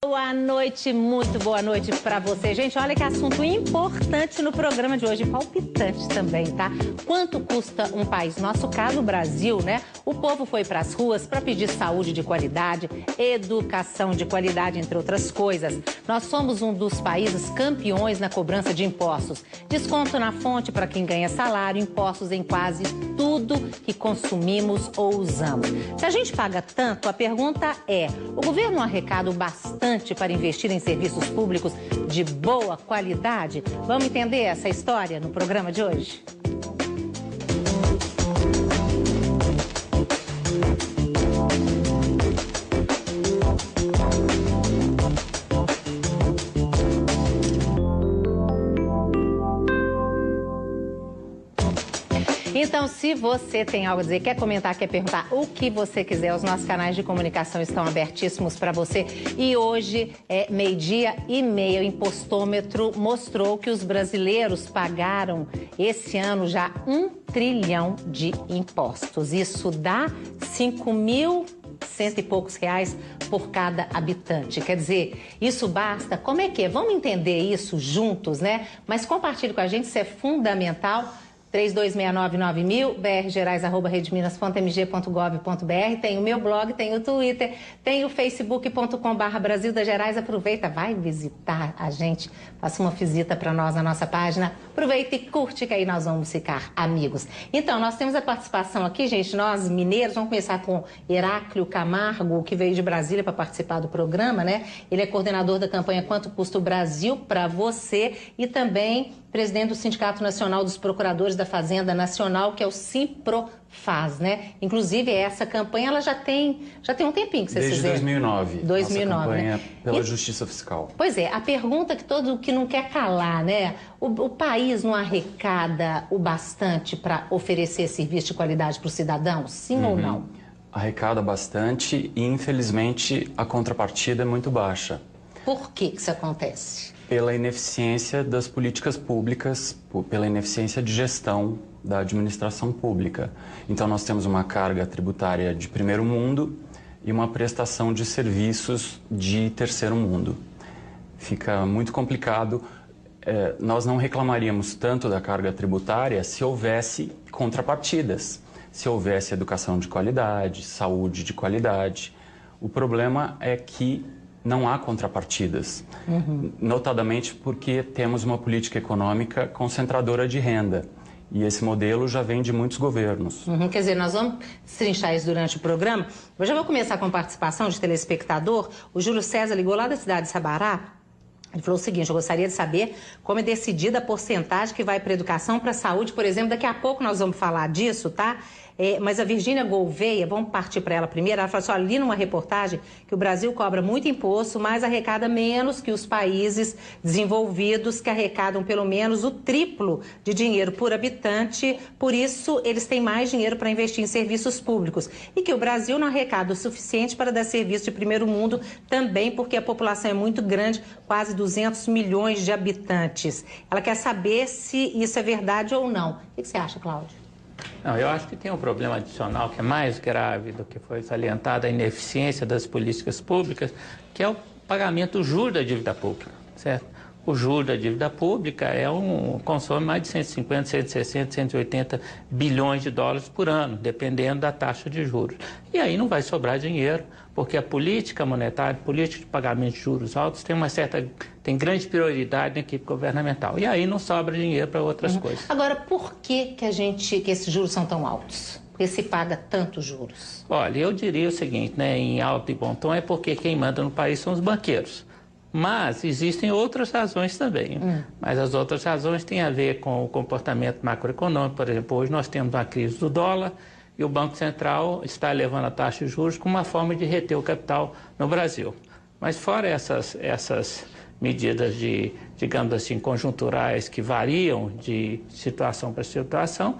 Boa noite, muito boa noite para você. Gente, olha que assunto importante no programa de hoje, palpitante também, tá? Quanto custa um país? Nosso caso, o Brasil, né? O povo foi para as ruas para pedir saúde de qualidade, educação de qualidade, entre outras coisas. Nós somos um dos países campeões na cobrança de impostos. Desconto na fonte para quem ganha salário, impostos em quase tudo que consumimos ou usamos. Se a gente paga tanto, a pergunta é, o governo arrecada bastante para investir em serviços públicos de boa qualidade? Vamos entender essa história no programa de hoje? Então, se você tem algo a dizer, quer comentar, quer perguntar, o que você quiser, os nossos canais de comunicação estão abertíssimos para você. E hoje, 12:30, o impostômetro mostrou que os brasileiros pagaram esse ano já 1 trilhão de impostos. Isso dá 5.100 e poucos reais por cada habitante. Quer dizer, isso basta? Como é que é? Vamos entender isso juntos, né? Mas compartilhe com a gente, isso é fundamental. 32699000, brgerais@redeminas.mg.gov.br, tem o meu blog, tem o Twitter, tem o facebook.com/Brasil das Gerais. Aproveita, vai visitar a gente, faça uma visita para nós na nossa página, aproveita e curte que aí nós vamos ficar amigos. Então, nós temos a participação aqui, gente, nós mineiros, vamos começar com Heráclio Camargo, que veio de Brasília para participar do programa, né? Ele é coordenador da campanha Quanto Custa o Brasil para Você e também presidente do Sindicato Nacional dos Procuradores da Fazenda Nacional, que é o Simprofaz, né? Inclusive, essa campanha ela já tem um tempinho que vocês fizeram. Desde 2009. 2009, nossa campanha, né? Pela Justiça Fiscal. Pois é, a pergunta que não quer calar, né? O país não arrecada o bastante para oferecer serviço de qualidade para o cidadão? Sim ou não? Arrecada bastante e, infelizmente, a contrapartida é muito baixa. Por que isso acontece? Pela ineficiência das políticas públicas, pela ineficiência de gestão da administração pública. Então, nós temos uma carga tributária de primeiro mundo e uma prestação de serviços de terceiro mundo. Fica muito complicado. Nós não reclamaríamos tanto da carga tributária se houvesse contrapartidas, se houvesse educação de qualidade, saúde de qualidade. O problema é que não há contrapartidas, notadamente porque temos uma política econômica concentradora de renda. E esse modelo já vem de muitos governos. Quer dizer, nós vamos trinchar isso durante o programa. Eu já vou começar com participação de telespectador. O Júlio César ligou lá da cidade de Sabará. Ele falou o seguinte, eu gostaria de saber como é decidida a porcentagem que vai para a educação, para a saúde, por exemplo. Daqui a pouco nós vamos falar disso, tá? Mas a Virgínia Gouveia, vamos partir para ela primeiro, ela falou assim, olha, li numa reportagem que o Brasil cobra muito imposto, mas arrecada menos que os países desenvolvidos, que arrecadam pelo menos o triplo de dinheiro por habitante, por isso eles têm mais dinheiro para investir em serviços públicos. E que o Brasil não arrecada o suficiente para dar serviço de primeiro mundo, também porque a população é muito grande, quase 200 milhões de habitantes. Ela quer saber se isso é verdade ou não. O que você acha, Cláudio? Não, eu acho que tem um problema adicional que é mais grave do que foi salientado, a ineficiência das políticas públicas, que é o pagamento do juro da dívida pública, certo? O juro da dívida pública consome mais de 150, 160, 180 bilhões de dólares por ano, dependendo da taxa de juros. E aí não vai sobrar dinheiro, porque a política monetária, a política de pagamento de juros altos tem grande prioridade na equipe governamental. E aí não sobra dinheiro para outras coisas. Agora, por que esses juros são tão altos? Porque se paga tantos juros? Olha, eu diria o seguinte, né, em alto e bom tom, é porque quem manda no país são os banqueiros. Mas existem outras razões também. Mas as outras razões têm a ver com o comportamento macroeconômico. Por exemplo, hoje nós temos uma crise do dólar e o Banco Central está elevando a taxa de juros como uma forma de reter o capital no Brasil. Mas fora essas medidas digamos assim, conjunturais que variam de situação para situação,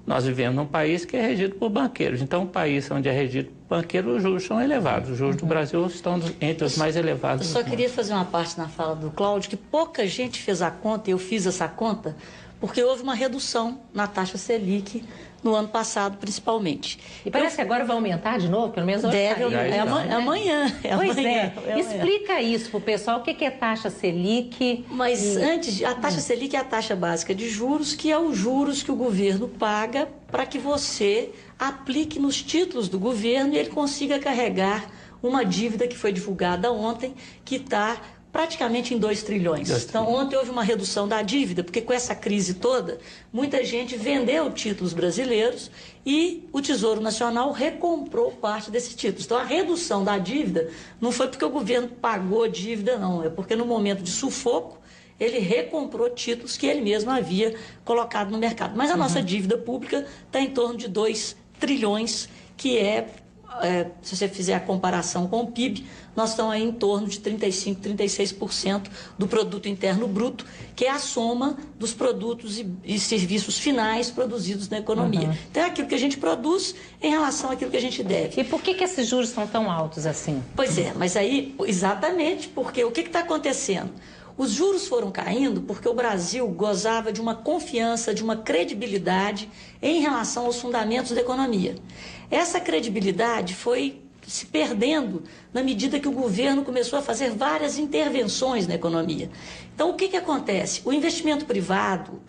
nós vivemos num país que é regido por banqueiros. Então, um país onde é regido por banqueiros, os juros são elevados. Os juros do Brasil estão entre os mais elevados. Eu só queria fazer uma parte na fala do Cláudio, que pouca gente fez a conta, eu fiz essa conta, porque houve uma redução na taxa Selic no ano passado, principalmente. E parece que agora vai aumentar de novo, pelo menos hoje. Deve aumentar. Amanhã. Pois amanhã. Explica isso para o pessoal, o que é taxa Selic. Mas antes, a taxa Selic é a taxa básica de juros, que é os juros que o governo paga para que você aplique nos títulos do governo e ele consiga carregar uma dívida que foi divulgada ontem, que está praticamente em 2 trilhões. Então, ontem houve uma redução da dívida, porque com essa crise toda, muita gente vendeu títulos brasileiros e o Tesouro Nacional recomprou parte desses títulos. Então, a redução da dívida não foi porque o governo pagou dívida, não. É porque no momento de sufoco, ele recomprou títulos que ele mesmo havia colocado no mercado. Mas a nossa dívida pública está em torno de 2 trilhões, que se você fizer a comparação com o PIB, nós estamos aí em torno de 35%, 36% do produto interno bruto, que é a soma dos produtos e serviços finais produzidos na economia. Então, é aquilo que a gente produz em relação àquilo que a gente deve. E por que esses juros são tão altos assim? Pois é, mas aí, exatamente porque o que está acontecendo? Os juros foram caindo porque o Brasil gozava de uma confiança, de uma credibilidade em relação aos fundamentos da economia. Essa credibilidade foi se perdendo na medida que o governo começou a fazer várias intervenções na economia. Então, o que acontece? O investimento privado,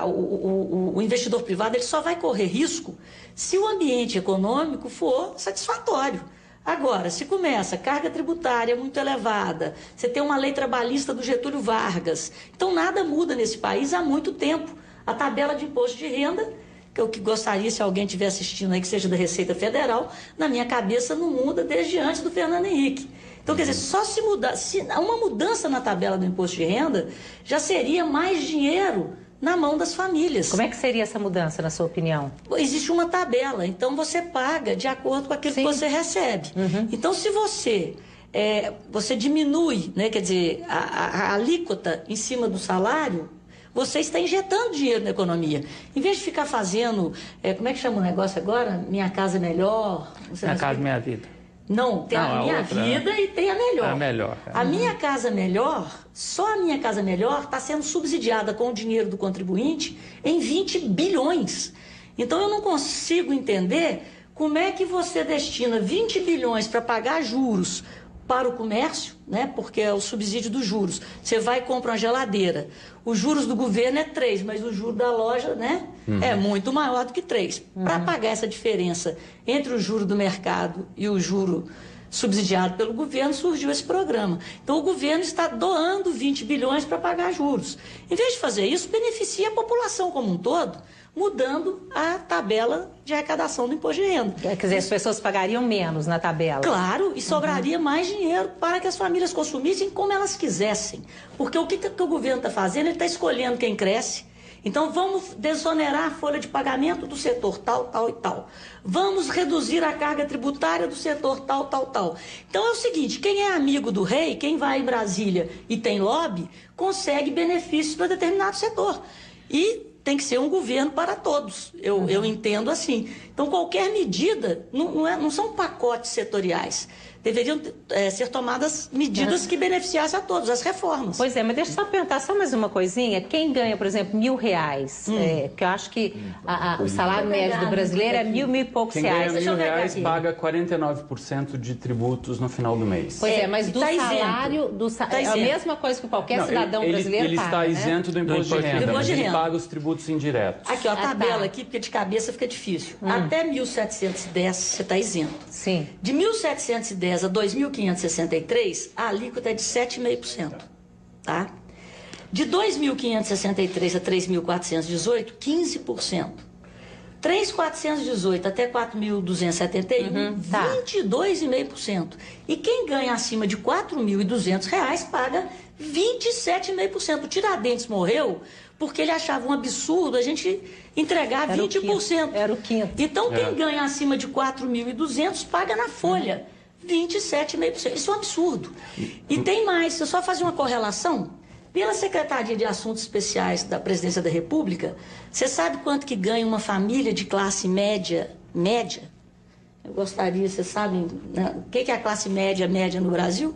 o investidor privado, ele só vai correr risco se o ambiente econômico for satisfatório. Agora, se começa carga tributária muito elevada, você tem uma lei trabalhista do Getúlio Vargas, então nada muda nesse país há muito tempo. A tabela de imposto de renda, que eu gostaria, se alguém estiver assistindo aí, que seja da Receita Federal, na minha cabeça não muda desde antes do Fernando Henrique. Então, quer dizer, só se mudar, uma mudança na tabela do imposto de renda já seria mais dinheiro na mão das famílias. Como é que seria essa mudança, na sua opinião? Existe uma tabela, então você paga de acordo com aquilo que você recebe. Então, se você diminui, né, quer dizer, a alíquota em cima do salário, você está injetando dinheiro na economia. Em vez de ficar fazendo, como é que chama o negócio agora? Minha Casa Melhor? Minha Casa Minha Vida. Não, tem a Minha Vida e tem a Melhor. A Melhor. A Minha Casa Melhor, só a Minha Casa Melhor está sendo subsidiada com o dinheiro do contribuinte em 20 bilhões. Então, eu não consigo entender como é que você destina 20 bilhões para pagar juros para o comércio, né? Porque é o subsídio dos juros. Você vai e compra uma geladeira. Os juros do governo é 3, mas o juro da loja, né, é muito maior do que 3. Para pagar essa diferença entre o juro do mercado e o juro subsidiado pelo governo, surgiu esse programa. Então, o governo está doando 20 bilhões para pagar juros. Em vez de fazer isso, beneficia a população como um todo, mudando a tabela de arrecadação do imposto de renda. Quer dizer, as pessoas pagariam menos na tabela. Claro, e sobraria mais dinheiro para que as famílias consumissem como elas quisessem. Porque o que o governo está fazendo? Ele está escolhendo quem cresce. Então, vamos desonerar a folha de pagamento do setor tal, tal e tal. Vamos reduzir a carga tributária do setor tal, tal, tal. Então, é o seguinte, quem é amigo do rei, quem vai em Brasília e tem lobby, consegue benefícios para determinado setor. E tem que ser um governo para todos. Eu entendo assim. Então, qualquer medida, não são pacotes setoriais. Deveriam ser tomadas medidas que beneficiassem a todos, as reformas. Pois é, mas deixa eu só perguntar só mais uma coisinha. Quem ganha, por exemplo, R$1.000, que eu acho que o salário médio do brasileiro é mil e poucos reais. Quem ganha R$1.000 paga 49% de tributos no final do mês. Pois é, mas do tá salário... é a mesma coisa que qualquer cidadão brasileiro ele paga, está isento do imposto de renda, mas ele paga os tributos indiretos. Aqui, ó, a tabela aqui, porque de cabeça fica difícil. Até 1.710 você está isento. Sim. De 1.710 a 2.563, a alíquota é de 7,5%. Tá? De 2.563 a 3.418, 15%. 3.418 até 4.271, 22,5%. E quem ganha acima de R$ 4.200 paga 27,5%. O Tiradentes morreu porque ele achava um absurdo a gente entregar 20%. Era o quinto. Então, quem ganha acima de 4.200 paga na folha 27,5%. Isso é um absurdo. E tem mais, se eu só fazer uma correlação, pela Secretaria de Assuntos Especiais da Presidência da República, você sabe quanto que ganha uma família de classe média? Eu gostaria, vocês sabem, né? O que é a classe média no Brasil?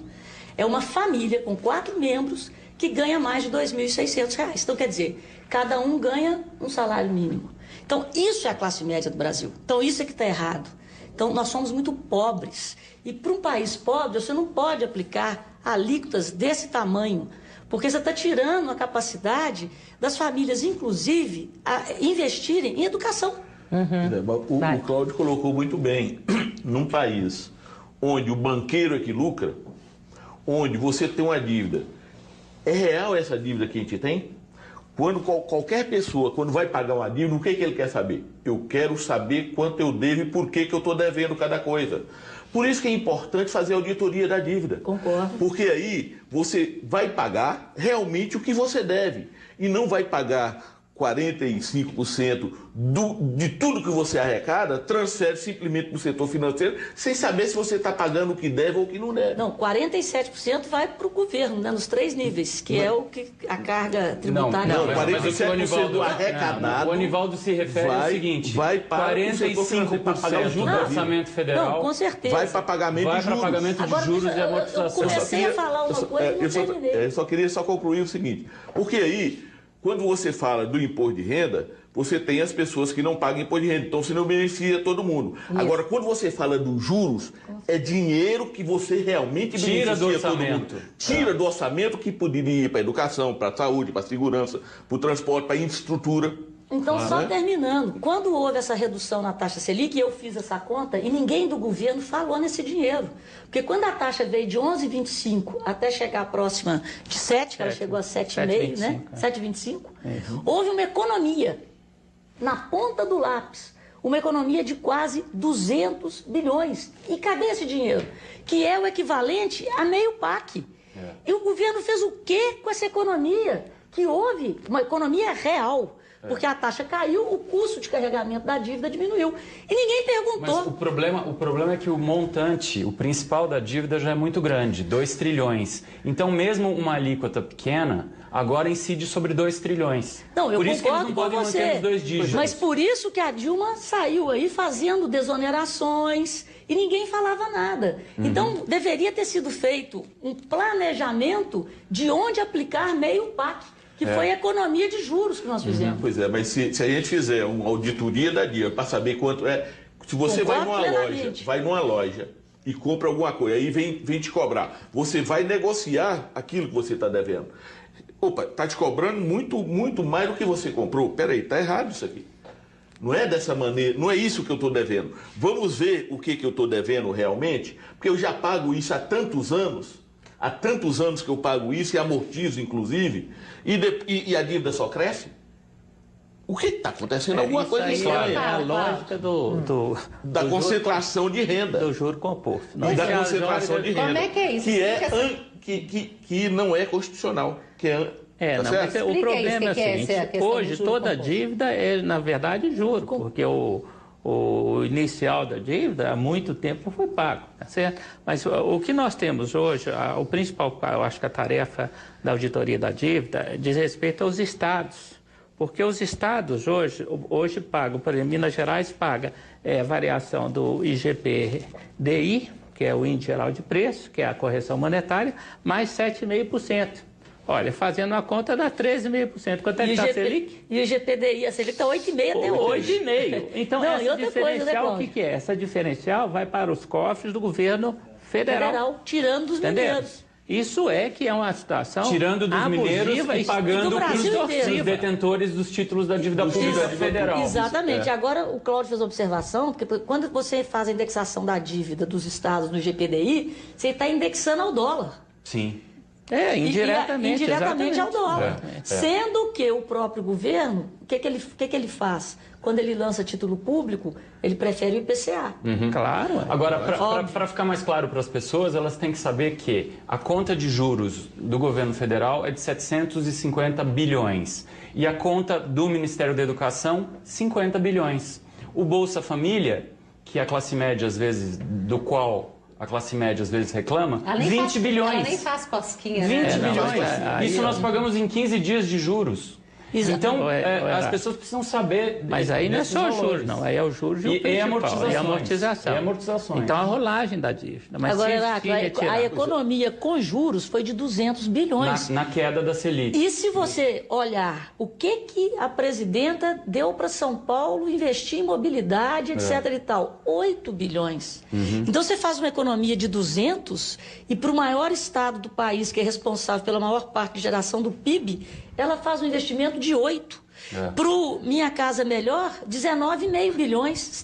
É uma família com 4 membros que ganha mais de R$ 2.600. Então, quer dizer, cada um ganha um salário mínimo. Então, isso é a classe média do Brasil. Então, isso é que está errado. Então, nós somos muito pobres. E para um país pobre, você não pode aplicar alíquotas desse tamanho, porque você está tirando a capacidade das famílias, inclusive, a investirem em educação. O Cláudio colocou muito bem. Num país onde o banqueiro é que lucra, onde você tem uma dívida, é real essa dívida que a gente tem? Quando qualquer pessoa, quando vai pagar uma dívida, o que ele quer saber? Eu quero saber quanto eu devo e por que eu estou devendo cada coisa. Por isso que é importante fazer a auditoria da dívida. Concordo. Porque aí você vai pagar realmente o que você deve e não vai pagar 45% de tudo que você arrecada, transfere simplesmente para o setor financeiro, sem saber se você está pagando o que deve ou o que não deve. Não, 47% vai para o governo, né, nos 3 níveis, que é o que a carga tributária... Não, 47% do arrecadado... O Anivaldo se refere ao seguinte, vai para 45% para pagar o juros do orçamento federal... Não, com certeza. Vai para pagamento de juros. Vai para pagamento de juros e amortização. Eu comecei a falar uma coisa e não terminei. Eu só queria concluir o seguinte, porque aí... Quando você fala do imposto de renda, você tem as pessoas que não pagam imposto de renda, então você não beneficia todo mundo. Isso. Agora, quando você fala dos juros, é dinheiro que você realmente beneficia do orçamento. Todo mundo. Tira do orçamento que poderia ir para a educação, para a saúde, para a segurança, para o transporte, para a infraestrutura. Então, só terminando, quando houve essa redução na taxa Selic, eu fiz essa conta e ninguém do governo falou nesse dinheiro. Porque quando a taxa veio de 11,25 até chegar a próxima de 7, que ela chegou a 7,5, né? 7,25, houve uma economia na ponta do lápis. Uma economia de quase 200 bilhões. E cadê esse dinheiro? Que é o equivalente a meio PAC. E o governo fez o quê com essa economia? Que houve uma economia real. Porque a taxa caiu, o custo de carregamento da dívida diminuiu. E ninguém perguntou. Mas o problema é que o montante, o principal da dívida já é muito grande, 2 trilhões. Então, mesmo uma alíquota pequena, agora incide sobre 2 trilhões. Não, eu por isso concordo que eles não podem você. manter os 2 dígitos. Mas por isso que a Dilma saiu aí fazendo desonerações e ninguém falava nada. Então, deveria ter sido feito um planejamento de onde aplicar meio PAC. Que foi a economia de juros que nós fizemos. Pois é, mas se a gente fizer uma auditoria da dívida para saber quanto é... Se você vai numa loja e compra alguma coisa, aí vem te cobrar. Você vai negociar aquilo que você está devendo. Opa, está te cobrando muito mais do que você comprou. Peraí, está errado isso aqui. Não é dessa maneira, não é isso que eu estou devendo. Vamos ver o que eu estou devendo realmente, porque eu já pago isso há tantos anos. Há tantos anos que eu pago isso e amortizo, inclusive, e a dívida só cresce? O que está acontecendo? Alguma coisa estranha. É a lógica da concentração de renda. Do juro composto. Da concentração de renda. Como é que é isso? Que não é constitucional. Mas o problema é o seguinte, hoje toda dívida é, na verdade, juro, porque o inicial da dívida há muito tempo não foi pago, tá certo? Mas o que nós temos hoje, o principal, eu acho que a tarefa da auditoria da dívida diz respeito aos estados, porque os estados hoje pagam, por exemplo, Minas Gerais paga variação do IGP-DI, que é o Índice Geral de Preço, que é a correção monetária, mais 7,5%. Olha, fazendo a conta dá 13,5%. Quanto é que está a Selic? E o IGPDI, a Selic está 8,5% até hoje. 8,5%. Então, essa diferencial, o que é? Essa diferencial vai para os cofres do governo federal. Tirando dos mineiros. Isso que é uma situação tirando dos mineiros e pagando para os detentores dos títulos da dívida pública federal. Exatamente. Agora, o Cláudio fez a observação, porque quando você faz a indexação da dívida dos estados no IGPDI, você está indexando ao dólar. Sim. Indiretamente ao dólar. Sendo que o próprio governo, o que ele faz? Quando ele lança título público, ele prefere o IPCA. Claro. Agora, para ficar mais claro para as pessoas, elas têm que saber que a conta de juros do governo federal é de 750 bilhões. E a conta do Ministério da Educação, 50 bilhões. O Bolsa Família, que a classe média, às vezes, do qual a classe média às vezes reclama, 20 bilhões. Ela nem faz cosquinha, 20 bilhões. Isso nós pagamos em 15 dias de juros. Então, as pessoas precisam saber... Mas aí não é só juros, não. Aí é o juros e o principal. E amortização. E amortizações. Então, a rolagem da dívida. Mas agora, a economia com juros foi de 200 bilhões. Na queda da Selic. E se você olhar o que a presidenta deu para São Paulo investir em mobilidade, etc. e tal, 8 bilhões. Então, você faz uma economia de 200 e para o maior estado do país, que é responsável pela maior parte de geração do PIB, ela faz um investimento de 8. Para o Minha Casa Melhor, 19,5 bilhões.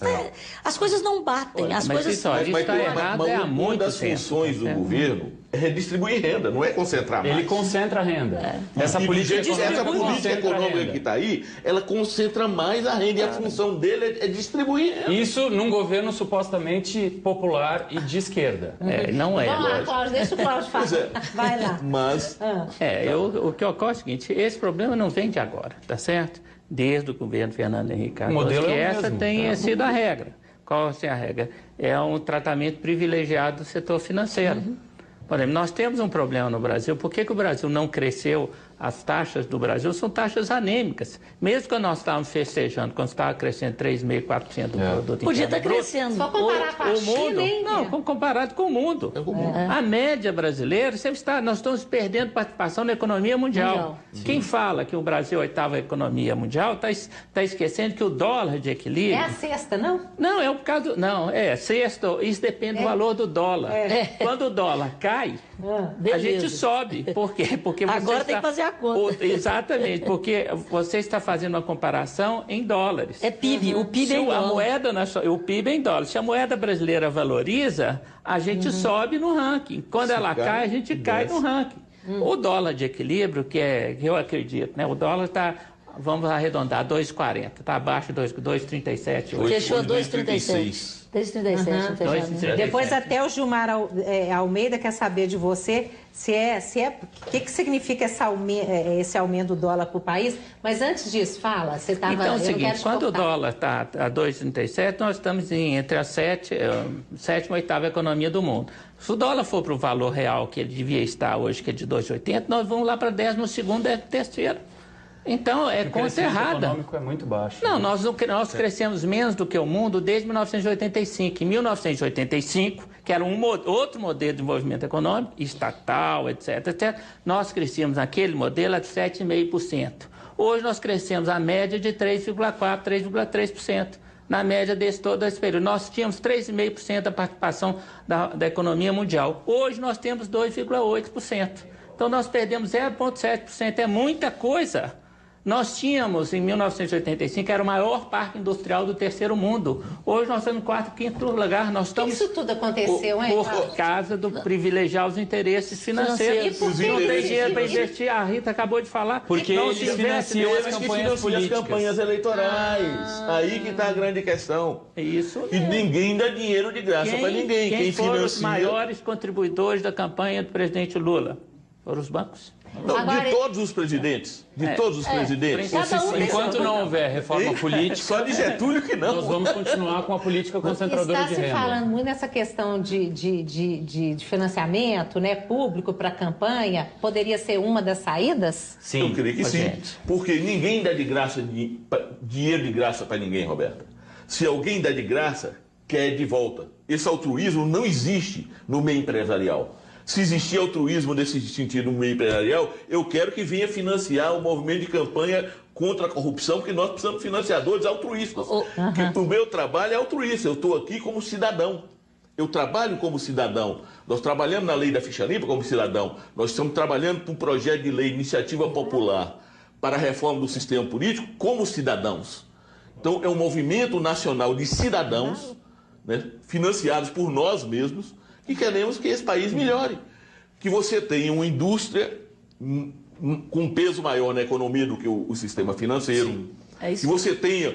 As coisas não batem. Mas está errado há muito tempo. Uma das funções do governo é redistribuir renda, não é concentrar mais. Ele concentra a renda. Essa política econômica que está aí, ela concentra mais a renda e a função dele é distribuir renda. Isso num governo supostamente popular e de esquerda. Não é. Vamos lá, Cláudio, deixa o Cláudio falar. Vai lá. Mas... o que ocorre é o seguinte, esse problema não vem de agora, tá certo? Desde o governo Fernando Henrique Cardoso, que essa tenha sido a regra. Qual é a regra? É um tratamento privilegiado do setor financeiro. Por exemplo, nós temos um problema no Brasil. Por que o Brasil não cresceu? As taxas do Brasil são taxas anêmicas. Mesmo que nós estávamos festejando, quando estava crescendo 3,5%, 4% do produto. Podia estar crescendo. Só comparar com a China, hein? Não, comparado com o mundo. A média brasileira sempre está... Nós estamos perdendo participação na economia mundial. Quem fala que o Brasil é a 8ª economia mundial está esquecendo que o dólar de equilíbrio... É a sexta, não? Não, é por causa... Não, sexta. Isso depende do valor do dólar. Quando o dólar cai, a gente sobe. Por quê? Porque agora tem que fazer a conta. Exatamente, porque você está fazendo uma comparação em dólares. É PIB, o PIB é em dólar. O PIB é em dólar. Se a moeda brasileira valoriza, a gente sobe no ranking. Quando ela cai, a gente cai no ranking. O dólar de equilíbrio, que eu acredito, né? O dólar está, vamos arredondar, 2,40. Está abaixo de 2,37. Fechou 2,36. 2,37. Depois até o Gilmar Almeida quer saber de você o que significa esse aumento do dólar para o país. Mas antes disso, fala, você estava... Então é o seguinte, quando o dólar está a 2,37, nós estamos entre a 7ª e 8ª economia do mundo. Se o dólar for para o valor real que ele devia estar hoje, que é de 2,80, nós vamos lá para 12ª, 13ª. Então, conta errada. O econômico é muito baixo. Não, nós crescemos menos do que o mundo desde 1985. Em 1985, que era outro modelo de desenvolvimento econômico, estatal, etc., nós crescíamos naquele modelo a 7,5%. Hoje nós crescemos a média de 3,4%, 3,3%. Na média todo esse período. Nós tínhamos 3,5% da participação da economia mundial. Hoje nós temos 2,8%. Então nós perdemos 0,7%. É muita coisa. Nós tínhamos, em 1985, era o maior parque industrial do terceiro mundo. Hoje nós estamos em 4º, 5º lugar. Nós estamos... Isso tudo aconteceu, hein? Por causa do privilegiar os interesses financeiros. E por que não tem dinheiro para investir. A Rita acabou de falar. Porque eles financiam as campanhas políticas. As campanhas eleitorais. Aí que está a grande questão. Isso. E ninguém dá dinheiro de graça para ninguém. Quem foram os financia... maiores contribuidores da campanha do presidente Lula? Foram os bancos. Não, agora, de todos os presidentes. Enquanto não houver reforma política... Só de Getúlio que não. Nós vamos continuar com a política concentradora de renda. Está se falando muito nessa questão de financiamento, né, público para a campanha. Poderia ser uma das saídas? Sim. Eu creio que sim. Porque ninguém dá de graça dinheiro de graça para ninguém, Roberta. Se alguém dá de graça, quer de volta. Esse altruísmo não existe no meio empresarial. Se existir altruísmo nesse sentido no meio empresarial, eu quero que venha financiar o movimento de campanha contra a corrupção, porque nós precisamos de financiadores altruístas. Que o meu trabalho é altruísta, eu estou aqui como cidadão. Eu trabalho como cidadão. Nós trabalhamos na lei da ficha limpa como cidadão. Nós estamos trabalhando para um projeto de lei, iniciativa popular, para a reforma do sistema político como cidadãos. Então, é um movimento nacional de cidadãos, né, financiados por nós mesmos, que queremos que esse país melhore. Que você tenha uma indústria com um peso maior na economia do que o sistema financeiro. Que você tenha...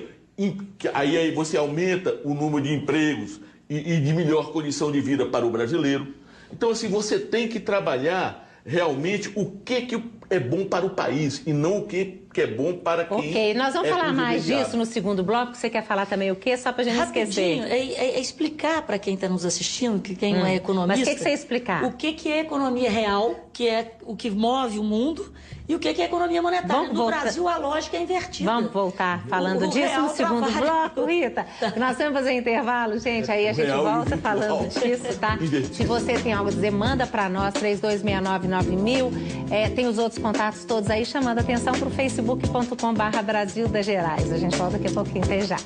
Aí você aumenta o número de empregos e de melhor condição de vida para o brasileiro. Então, assim, você tem que trabalhar realmente o que é bom para o país e não o que que é bom para quem... Ok, nós vamos falar mais disso no segundo bloco. Você quer falar também o quê? Só para a gente não esquecer. É explicar para quem está nos assistindo, que quem não é economista... Mas o que você ia explicar? O que é economia real, que é o que move o mundo, e o que é economia monetária. No Brasil, a lógica é invertida. Vamos voltar falando disso no segundo bloco, Rita? Nós vamos fazer intervalo, gente, aí a gente volta falando disso, tá? Se você tem algo a dizer, manda para nós, 3269-9000. Tem os outros contatos todos aí, chamando a atenção para o facebook.com/Brasil das Gerais. A gente volta daqui a pouquinho, até já.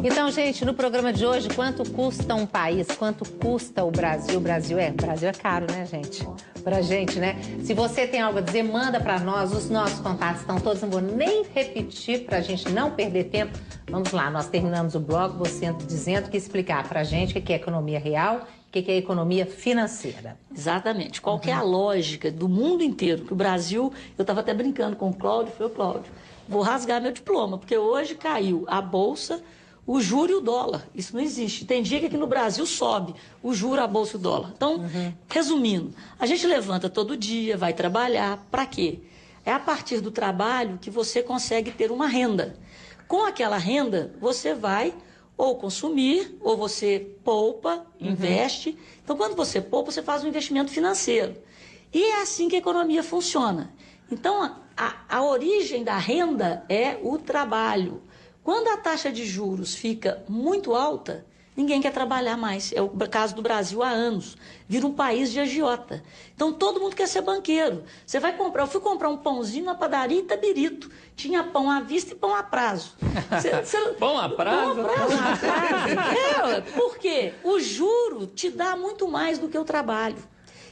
Então, gente, no programa de hoje, quanto custa um país? Quanto custa o Brasil? O Brasil é caro, né, gente? Pra gente, né? Se você tem algo a dizer, manda pra nós. Os nossos contatos estão todos, não vou nem repetir pra gente não perder tempo. Vamos lá, nós terminamos o bloco, você dizendo que explicar pra gente o que é economia real, o que é economia financeira. Exatamente. Qual que é a lógica do mundo inteiro? Que o Brasil, eu estava até brincando com o Cláudio, Cláudio, vou rasgar meu diploma, porque hoje caiu a Bolsa, o juro e o dólar. Isso não existe. Tem dia que aqui no Brasil sobe o juro, a bolsa e o dólar. Então, resumindo, a gente levanta todo dia, vai trabalhar. Para quê? É a partir do trabalho que você consegue ter uma renda. Com aquela renda, você vai ou consumir, ou você poupa, investe. Então, quando você poupa, você faz um investimento financeiro. E é assim que a economia funciona. Então, a origem da renda é o trabalho. Quando a taxa de juros fica muito alta, ninguém quer trabalhar mais. É o caso do Brasil há anos. Vira um país de agiota. Então, todo mundo quer ser banqueiro. Você vai comprar... Eu fui comprar um pãozinho na padaria em Itabirito. Tinha pão à vista e pão a prazo. Pão a prazo? Pão a prazo. Por quê? O juro te dá muito mais do que o trabalho.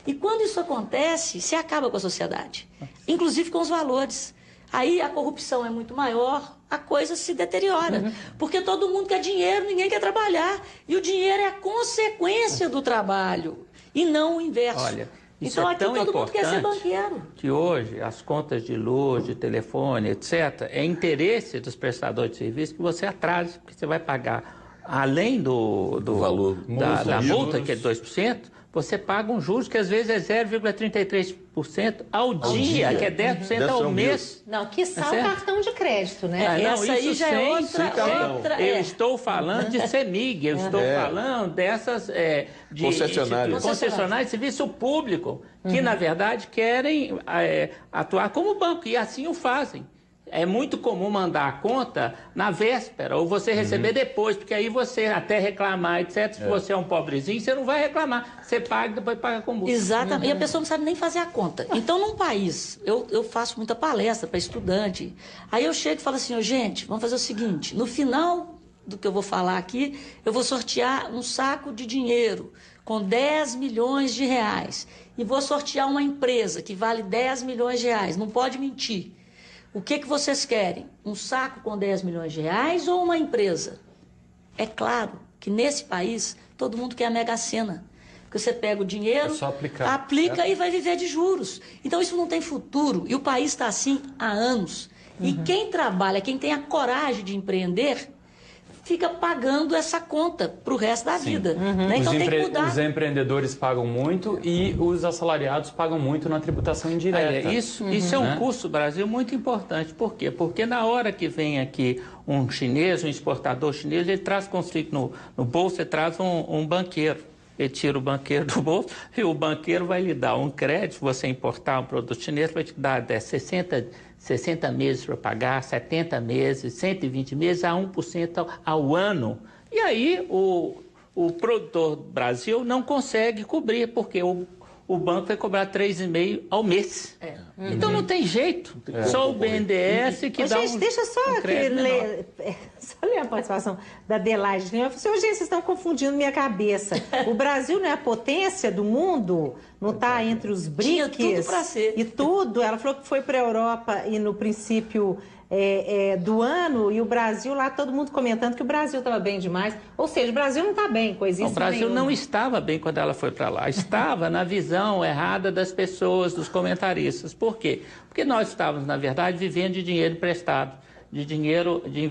E quando isso acontece, se acaba com a sociedade. Inclusive com os valores. Aí a corrupção é muito maior, a coisa se deteriora. Porque todo mundo quer dinheiro, ninguém quer trabalhar. E o dinheiro é a consequência do trabalho e não o inverso. Olha, isso então é aqui tão todo mundo quer ser importante banqueiro. Que hoje as contas de luz, de telefone, etc., é interesse dos prestadores de serviço que você atrase, porque você vai pagar, além do valor da multa, que é 2%, você paga um juros que às vezes é 0,33% ao dia, que é 10% ao mês. Não, que só o cartão de crédito, né? Essa aí já é outra. Eu estou falando de CEMIG, eu estou falando dessas concessionárias de serviço público, que na verdade querem atuar como banco, e assim o fazem. É muito comum mandar a conta na véspera, ou você receber depois, porque aí você até reclamar, etc. Se você é um pobrezinho, você não vai reclamar. Você paga e depois paga com multa. Exatamente. E a pessoa não sabe nem fazer a conta. Então, num país, eu faço muita palestra para estudante. Aí eu chego e falo assim, gente, vamos fazer o seguinte, no final do que eu vou falar aqui, eu vou sortear um saco de dinheiro com 10 milhões de reais. E vou sortear uma empresa que vale 10 milhões de reais. Não pode mentir. O que vocês querem? Um saco com 10 milhões de reais ou uma empresa? É claro que nesse país todo mundo quer a Mega Sena. Porque você pega o dinheiro, aplica e vai viver de juros. Então isso não tem futuro. E o país está assim há anos. E quem trabalha, quem tem a coragem de empreender, fica pagando essa conta para o resto da vida. Né? Então tem que mudar. Os empreendedores pagam muito e os assalariados pagam muito na tributação indireta. Isso é um custo do Brasil muito importante. Por quê? Porque na hora que vem aqui um chinês, um exportador chinês, ele traz consigo no bolso, ele traz um banqueiro. Ele tira o banqueiro do bolso e o banqueiro vai lhe dar um crédito. Você importar um produto chinês, vai te dar 60 meses para pagar, 70 meses, 120 meses a 1% ao ano. E aí o produtor do Brasil não consegue cobrir, porque o banco vai cobrar 3,5% ao mês. Então não tem jeito. Só o BNDES que dá gente, deixa só ler a participação da Adelaide. Eu falei assim, gente, vocês estão confundindo minha cabeça. O Brasil não é a potência do mundo? Não está entre os BRICS? Tinha tudo para ser. E tudo. Ela falou que foi para a Europa e no princípio do ano, e o Brasil lá, todo mundo comentando que o Brasil estava bem demais. Ou seja, o Brasil não está bem, coisíssima O Brasil nenhuma. não estava bem quando ela foi para lá. Estava na visão errada das pessoas, dos comentaristas. Por quê? Porque nós estávamos, na verdade, vivendo de dinheiro emprestado. de dinheiro de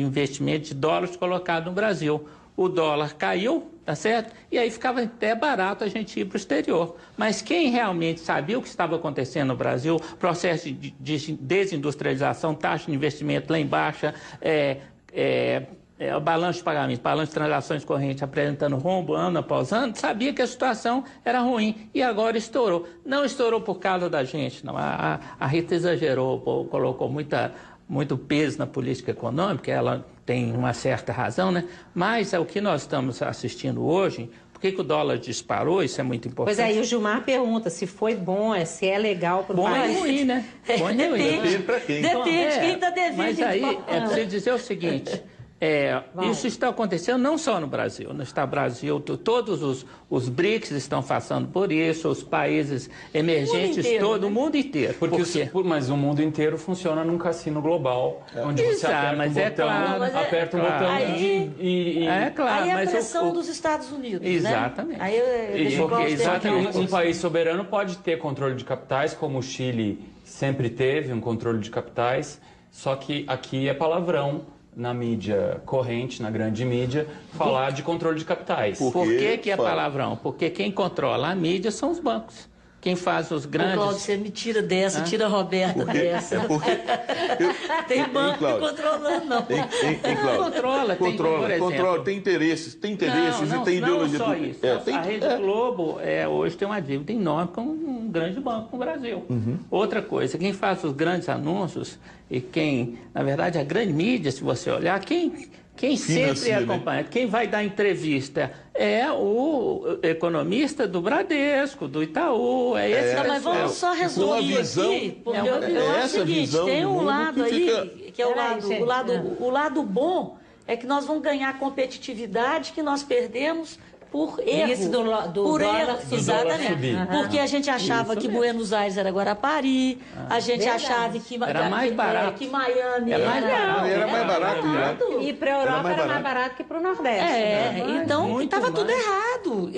investimento de dólares colocado no Brasil. O dólar caiu, tá certo? E aí ficava até barato a gente ir para o exterior. Mas quem realmente sabia o que estava acontecendo no Brasil, processo de desindustrialização, taxa de investimento lá embaixo, o balanço de pagamento, balanço de transações correntes apresentando rombo ano após ano, sabia que a situação era ruim e agora estourou. Não estourou por causa da gente, não. A Rita exagerou, colocou muito peso na política econômica, ela tem uma certa razão, né? Mas é o que nós estamos assistindo hoje. Por que o dólar disparou? Isso é muito importante. Pois é, e o Gilmar pergunta se foi bom, se é legal para o país. Bom é ruim, né? Bom é ruim. Depende para quem. Depende, quem está devendo. Mas aí é preciso dizer o seguinte... isso está acontecendo não só no Brasil. No Brasil, todos os BRICS estão passando por isso, os países emergentes, todo o mundo inteiro. Mas o mundo inteiro funciona num cassino global, onde você aperta um botão e... É claro, aí é a pressão dos Estados Unidos, exatamente. Né? Aí exatamente. Um país soberano pode ter controle de capitais, como o Chile sempre teve um controle de capitais, só que aqui é palavrão na mídia corrente, na grande mídia, falar de controle de capitais. Por que é palavrão? Porque quem controla a mídia são os bancos. Quem faz os grandes... Cláudio, você me tira dessa, tira a Roberta dessa. Tem banco me controlando, não. Controla, tem interesses e tem ideologia. Não só isso. A Rede Globo hoje tem uma dívida enorme com um grande banco no Brasil. Outra coisa, quem faz os grandes anúncios e quem, na verdade, a grande mídia, se você olhar, quem sempre acompanha, quem vai dar entrevista é o economista do Bradesco, do Itaú, mas vamos só resumir aqui, porque eu acho o seguinte, tem um lado aí, que é o lado bom, é que nós vamos ganhar competitividade que nós perdemos por erro. Isso do dólar, exatamente. Porque a gente achava que Buenos Aires era Guarapari, a gente achava que era mais barato. Que Miami era mais barato. E para a Europa era mais barato que para o Nordeste. Então estava tudo errado.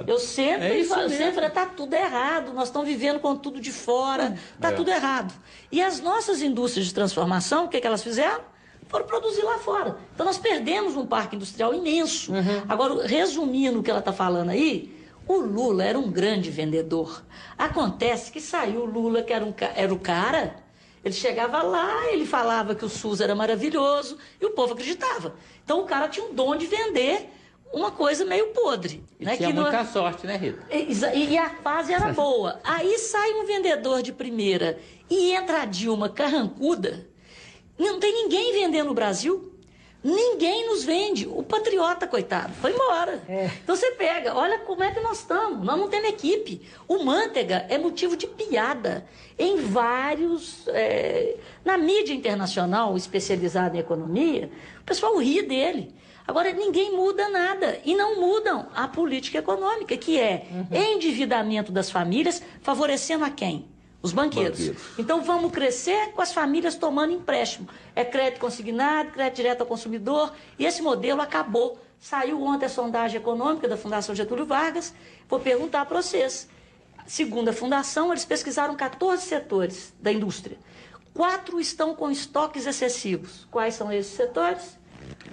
Eu sempre está tudo errado. Nós estamos vivendo com tudo de fora, está tudo errado. E as nossas indústrias de transformação, o que elas fizeram? Foram produzir lá fora. Então, nós perdemos um parque industrial imenso. Agora, resumindo o que ela está falando aí, o Lula era um grande vendedor. Acontece que saiu o Lula, que era o cara, ele chegava lá, ele falava que o SUS era maravilhoso, e o povo acreditava. Então, o cara tinha um dom de vender uma coisa meio podre. E tinha muita sorte, né, Rita? E a fase era boa. Aí sai um vendedor de primeira e entra a Dilma carrancuda. Não tem ninguém vendendo no Brasil. Ninguém nos vende. O patriota, coitado, foi embora. Então você pega, olha como é que nós estamos. Nós não temos equipe. O Manteiga é motivo de piada em vários... na mídia internacional especializada em economia, o pessoal ri dele. Agora, ninguém muda nada. E não mudam a política econômica, que é endividamento das famílias, favorecendo a quem? Os banqueiros. Então, vamos crescer com as famílias tomando empréstimo. É crédito consignado, crédito direto ao consumidor. E esse modelo acabou. Saiu ontem a sondagem econômica da Fundação Getúlio Vargas. Vou perguntar para vocês. Segundo a Fundação, eles pesquisaram 14 setores da indústria. 4 estão com estoques excessivos. Quais são esses setores?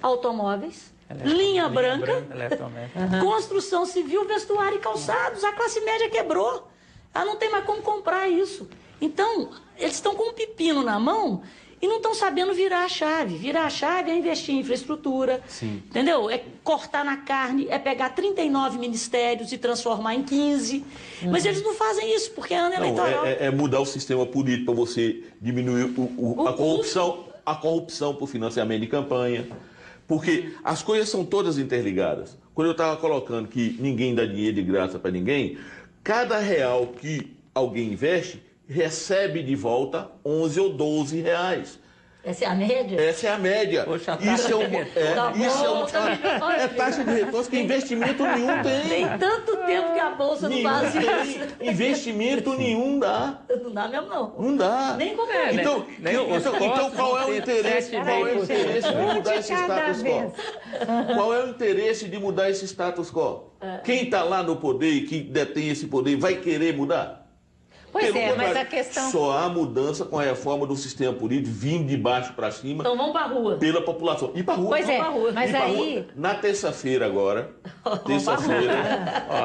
Automóveis, linha branca, construção civil, vestuário e calçados. A classe média quebrou. Ela não tem mais como comprar isso. Então, eles estão com um pepino na mão e não estão sabendo virar a chave. Virar a chave é investir em infraestrutura, entendeu? É cortar na carne, é pegar 39 ministérios e transformar em 15. Mas eles não fazem isso, porque é ano eleitoral. É mudar o sistema político para você diminuir a corrupção por financiamento de campanha. Porque as coisas são todas interligadas. Quando eu estava colocando que ninguém dá dinheiro de graça para ninguém... Cada real que alguém investe, recebe de volta 11 ou 12 reais. Essa é a média? Essa é a média. Poxa, é taxa de retorno que investimento nenhum tem. Tem tanto tempo que a Bolsa no Brasil... Investimento nenhum dá. Não dá mesmo, não. Não dá. Nem comer. Então, qual é o interesse de mudar esse status quo? Qual é o interesse de mudar esse status quo? Quem está lá no poder e que detém esse poder vai querer mudar? Pois é, mas a questão... Só há mudança com a reforma do sistema político vindo de baixo para cima. Então vamos para a rua. Pela população. E para a rua. Pois é, mas aí... Na terça-feira agora,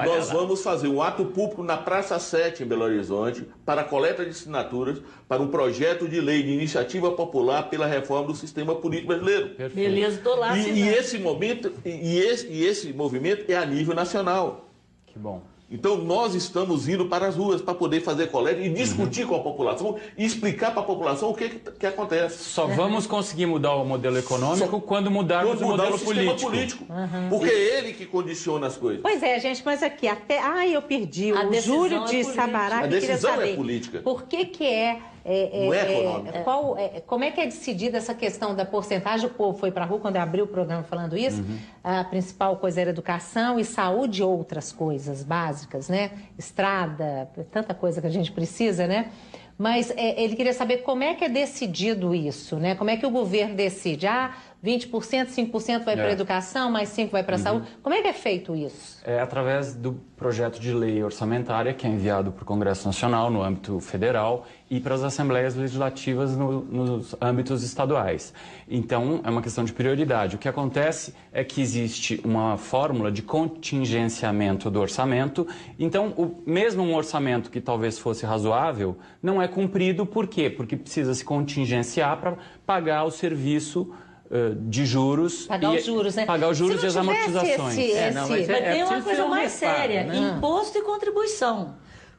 nós vamos fazer um ato público na Praça 7, em Belo Horizonte, para a coleta de assinaturas para um projeto de lei de iniciativa popular pela reforma do sistema político brasileiro. Perfeito. Beleza, estou lá. E esse movimento é a nível nacional. Que bom. Então, nós estamos indo para as ruas para poder fazer coleta e discutir com a população e explicar para a população o que acontece. Só vamos conseguir mudar o modelo econômico quando mudarmos o modelo político. Porque é ele que condiciona as coisas. Pois é, gente, mas aqui até... eu perdi. O Júlio de Sabará que queria saber. A decisão é política. Por que é... Não é econômica. Como é que é decidida essa questão da porcentagem? O povo foi para a rua quando eu abri o programa falando isso. A principal coisa era educação e saúde e outras coisas básicas, né? Estrada, tanta coisa que a gente precisa, né? Mas ele queria saber como é que é decidido isso, né? Como é que o governo decide? 20%, 5% vai para a educação, mais 5% vai para a saúde. Como é que é feito isso? É através do projeto de lei orçamentária que é enviado para o Congresso Nacional, no âmbito federal, e para as assembleias legislativas nos âmbitos estaduais. Então, é uma questão de prioridade. O que acontece é que existe uma fórmula de contingenciamento do orçamento. Então, mesmo um orçamento que talvez fosse razoável, não é cumprido. Por quê? Porque precisa se contingenciar para pagar o serviço de juros. Pagar os juros, né? Pagar os juros e as amortizações. Mas tem uma coisa mais séria, né? Imposto e contribuição.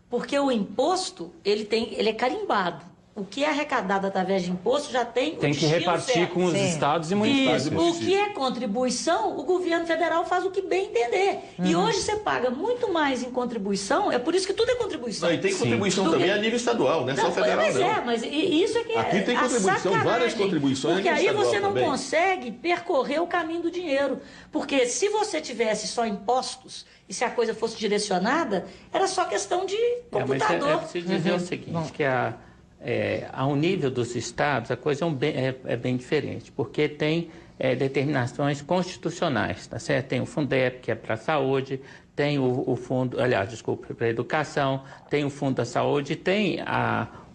Porque o imposto, ele é carimbado. O que é arrecadado através de imposto já tem que repartir certo. com os estados e municípios. O que é contribuição, o governo federal faz o que bem entender. E hoje você paga muito mais em contribuição, é por isso que tudo é contribuição. Não, e tem contribuição também a nível estadual, não é só federal, não. Mas isso é que aqui tem contribuição, várias contribuições. Porque aí você não também consegue percorrer o caminho do dinheiro. Porque se você tivesse só impostos e se a coisa fosse direcionada, era só questão de computador. Mas é preciso dizer o seguinte, que ao nível dos estados, a coisa é bem diferente, porque tem determinações constitucionais, tá certo? Tem o Fundeb, que é para a saúde, tem o fundo, para a educação, tem o fundo da saúde, tem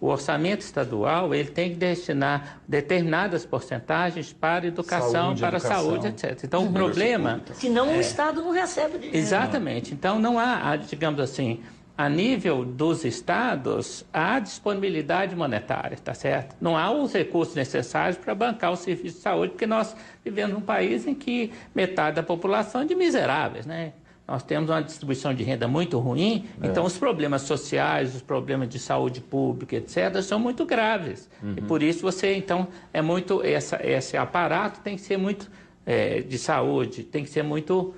o orçamento estadual, ele tem que destinar determinadas porcentagens para educação, para saúde, etc. Então, o problema... Senão o Estado não recebe o dinheiro. Exatamente. Então, não há, digamos assim... A nível dos estados, há disponibilidade monetária, tá certo? Não há os recursos necessários para bancar o serviço de saúde, porque nós vivemos num país em que metade da população é de miseráveis, né? Nós temos uma distribuição de renda muito ruim, então os problemas sociais, os problemas de saúde pública, etc., são muito graves. E por isso esse aparato tem que ser muito de saúde, tem que ser muito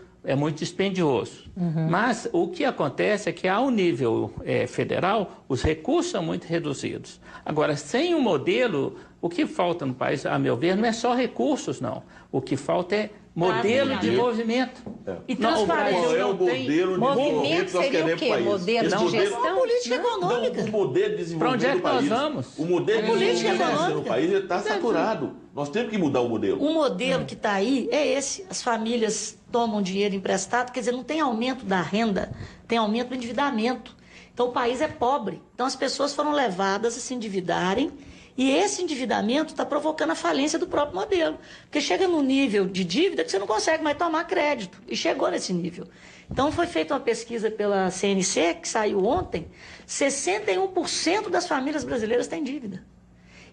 dispendioso. Mas o que acontece é que, ao nível federal, os recursos são muito reduzidos. Agora, sem um modelo, o que falta no país, a meu ver, não é só recursos, não. O que falta é modelo de movimento. E transparência. Qual é o modelo de movimento que nós queremos para isso? Modelo de gestão? Política econômica. O modelo de desenvolvimento para onde é que nós vamos? O modelo de desenvolvimento econômica no país está saturado. Nós temos que mudar o modelo. O modelo que está aí é esse. As famílias tomam dinheiro emprestado, quer dizer, não tem aumento da renda, tem aumento do endividamento. Então, o país é pobre. Então, as pessoas foram levadas a se endividarem e esse endividamento está provocando a falência do próprio modelo. Porque chega num nível de dívida que você não consegue mais tomar crédito. E chegou nesse nível. Então, foi feita uma pesquisa pela CNC, que saiu ontem, 61% das famílias brasileiras têm dívida.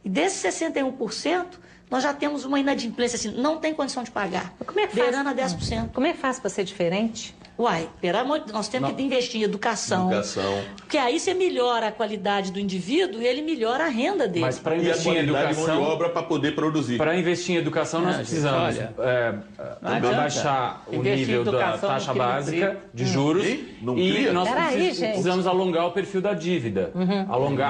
E desses 61%, nós já temos uma inadimplência, assim, não tem condição de pagar. Como é que beirando a 10%. Como é fácil para ser diferente? Nós temos que investir em educação. Porque aí você melhora a qualidade do indivíduo e ele melhora a renda dele. Mas para investir em educação, mão de obra para poder produzir. Para investir em educação, nós precisamos baixar o nível da taxa básica de juros e nós precisamos alongar o perfil da dívida.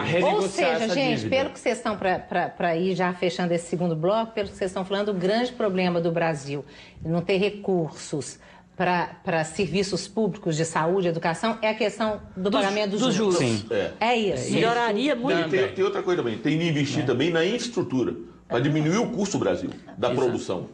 Renegociar essa dívida. Gente, pelo que vocês estão para ir já fechando esse segundo bloco, pelo que vocês estão falando, o grande problema do Brasil não ter recursos para serviços públicos de saúde e educação é a questão do pagamento dos juros. Sim. É isso. Melhoraria muito. Tem outra coisa também, tem que investir também na infraestrutura, para diminuir o custo do Brasil, da produção.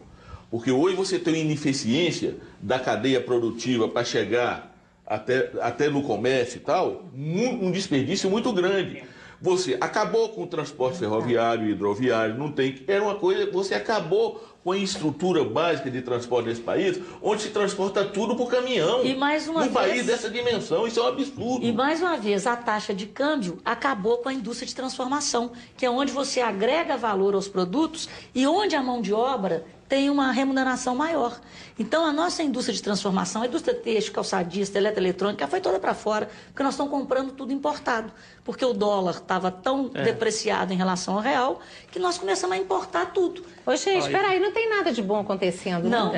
Porque hoje você tem uma ineficiência da cadeia produtiva para chegar até no comércio e tal, um desperdício muito grande. Você acabou com o transporte ferroviário e hidroviário, não tem. Era uma coisa. Você acabou com a estrutura básica de transporte desse país, onde se transporta tudo por caminhão. E mais uma num vez, país dessa dimensão, isso é um absurdo. E mais uma vez, a taxa de câmbio acabou com a indústria de transformação, que é onde você agrega valor aos produtos e onde a mão de obra tem uma remuneração maior. Então, a nossa indústria de transformação, a indústria têxtil, calçadista, eletroeletrônica, foi toda para fora, porque nós estamos comprando tudo importado. Porque o dólar estava tão depreciado em relação ao real, que nós começamos a importar tudo. Ô, gente, peraí, não tem nada de bom acontecendo, Não.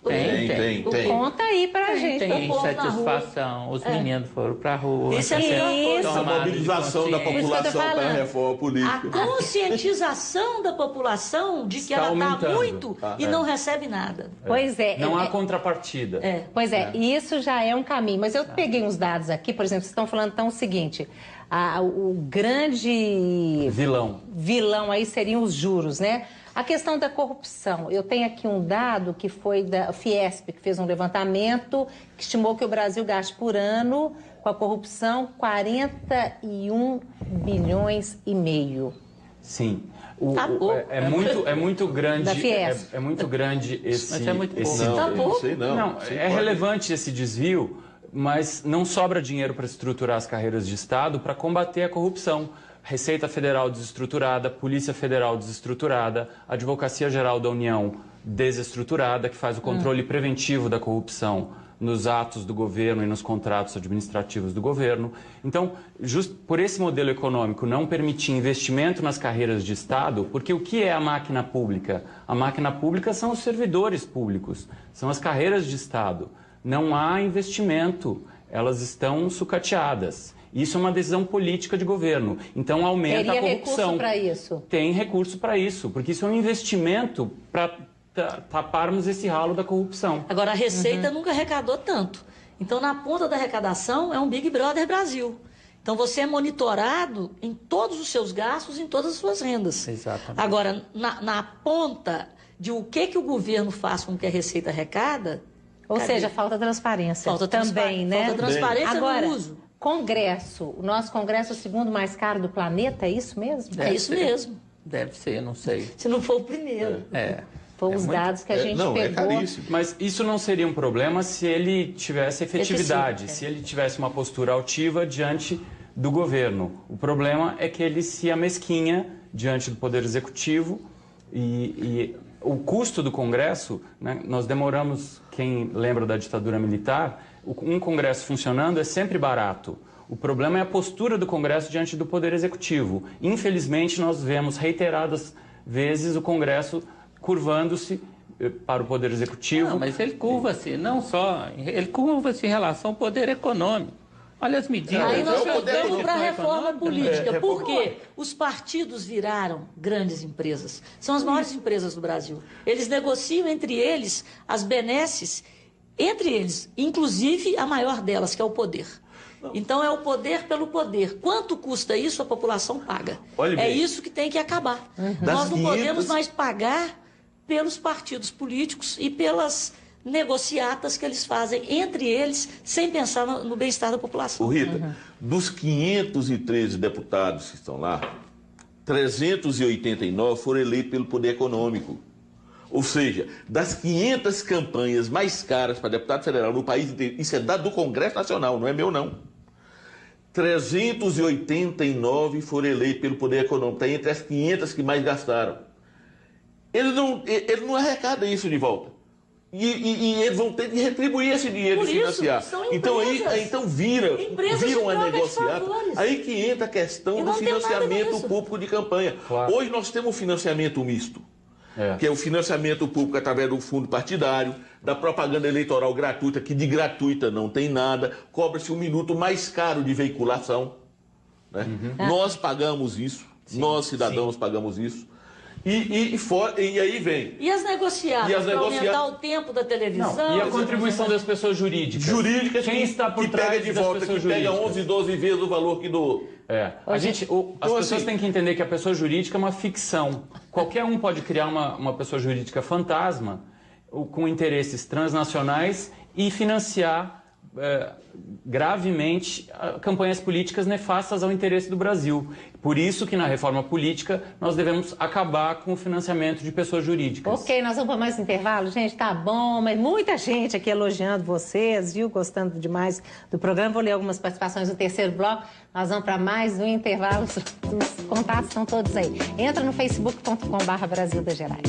Tem. Conta aí pra gente. Tem povo na insatisfação, os meninos foram pra rua. Isso é a pior coisa. A mobilização da população para a reforma A política. conscientização da população de que Está ela está aumentando. muito e não recebe nada. Pois é. Não há contrapartida. Pois é, isso já é um caminho. Mas eu peguei uns dados aqui, por exemplo, vocês estão falando então o seguinte, o grande vilão aí seriam os juros, né? A questão da corrupção. Eu tenho aqui um dado que foi da Fiesp, que fez um levantamento que estimou que o Brasil gaste por ano com a corrupção 41 bilhões e meio. Sim. É muito grande. Da Fiesp. É muito grande esse. Mas é muito pouco. Não sei não. Não, é relevante esse desvio, mas não sobra dinheiro para estruturar as carreiras de Estado para combater a corrupção. Receita Federal desestruturada, Polícia Federal desestruturada, Advocacia Geral da União desestruturada, que faz o controle preventivo da corrupção nos atos do governo e nos contratos administrativos do governo. Então, justo por esse modelo econômico não permitir investimento nas carreiras de Estado, porque o que é a máquina pública? A máquina pública são os servidores públicos, são as carreiras de Estado. Não há investimento, elas estão sucateadas. Isso é uma decisão política de governo. Então aumenta a corrupção. Teria recurso para isso? Tem recurso para isso, porque isso é um investimento para taparmos esse ralo da corrupção. Agora, a Receita nunca arrecadou tanto. Então, na ponta da arrecadação, é um Big Brother Brasil. Então, você é monitorado em todos os seus gastos, em todas as suas rendas. Exatamente. Agora, na ponta de o que o governo faz com que a Receita arrecada... Ou seja, falta transparência. Falta também, né? Falta transparência Agora, no uso. Congresso. O nosso Congresso é o segundo mais caro do planeta, é isso mesmo? É isso mesmo. Deve ser, não sei. Se não for o primeiro. Foi os dados que a gente pegou. É caríssimo. Mas isso não seria um problema se ele tivesse efetividade, se ele tivesse uma postura altiva diante do governo. O problema é que ele se amesquinha diante do Poder Executivo e o custo do Congresso, né, nós demoramos, quem lembra da ditadura militar, um Congresso funcionando é sempre barato. O problema é a postura do Congresso diante do Poder Executivo. Infelizmente, nós vemos reiteradas vezes o Congresso curvando-se para o Poder Executivo. Não, mas ele curva-se, não só, ele curva-se em relação ao poder econômico. Olha as medidas. Aí nós é o poder voltamos para a reforma política. É, Por quê? Os partidos viraram grandes empresas. São as maiores empresas do Brasil. Eles negociam entre eles as benesses, entre eles, inclusive a maior delas, que é o poder. Então é o poder pelo poder. Quanto custa isso, a população paga. É isso que tem que acabar. Nós não podemos mais pagar pelos partidos políticos e pelas negociatas que eles fazem entre eles, sem pensar no bem-estar da população. Rita, dos 513 deputados que estão lá, 389 foram eleitos pelo poder econômico. Ou seja, das 500 campanhas mais caras para deputado federal no país inteiro, isso é dado do Congresso Nacional, não é meu não. 389 foram eleitos pelo poder econômico, está entre as 500 que mais gastaram. Ele não arrecada isso de volta. E eles vão ter que retribuir esse dinheiro de financiar. Então vira uma negociata. Aí que entra a questão do financiamento público de campanha. Claro. Hoje nós temos um financiamento misto, que é o financiamento público através do fundo partidário, da propaganda eleitoral gratuita, que de gratuita não tem nada, cobra-se um minuto mais caro de veiculação. Né? Nós pagamos isso, nós cidadãos pagamos isso. E aí vem. E as negociadas para aumentar o tempo da televisão? Não, e a contribuição das pessoas jurídicas? Quem está por trás pega de volta, que pega 11, 12 vezes o valor que doou. As pessoas têm que entender que a pessoa jurídica é uma ficção. Qualquer um pode criar uma pessoa jurídica fantasma com interesses transnacionais e financiar gravemente campanhas políticas nefastas ao interesse do Brasil. Por isso que na reforma política nós devemos acabar com o financiamento de pessoas jurídicas. Ok, nós vamos para mais intervalo. Gente, tá bom, mas muita gente aqui elogiando vocês, viu? Gostando demais do programa. Vou ler algumas participações no terceiro bloco. Nós vamos para mais um intervalo. Os contatos estão todos aí. Entra no facebook.com/Brasil das Gerais.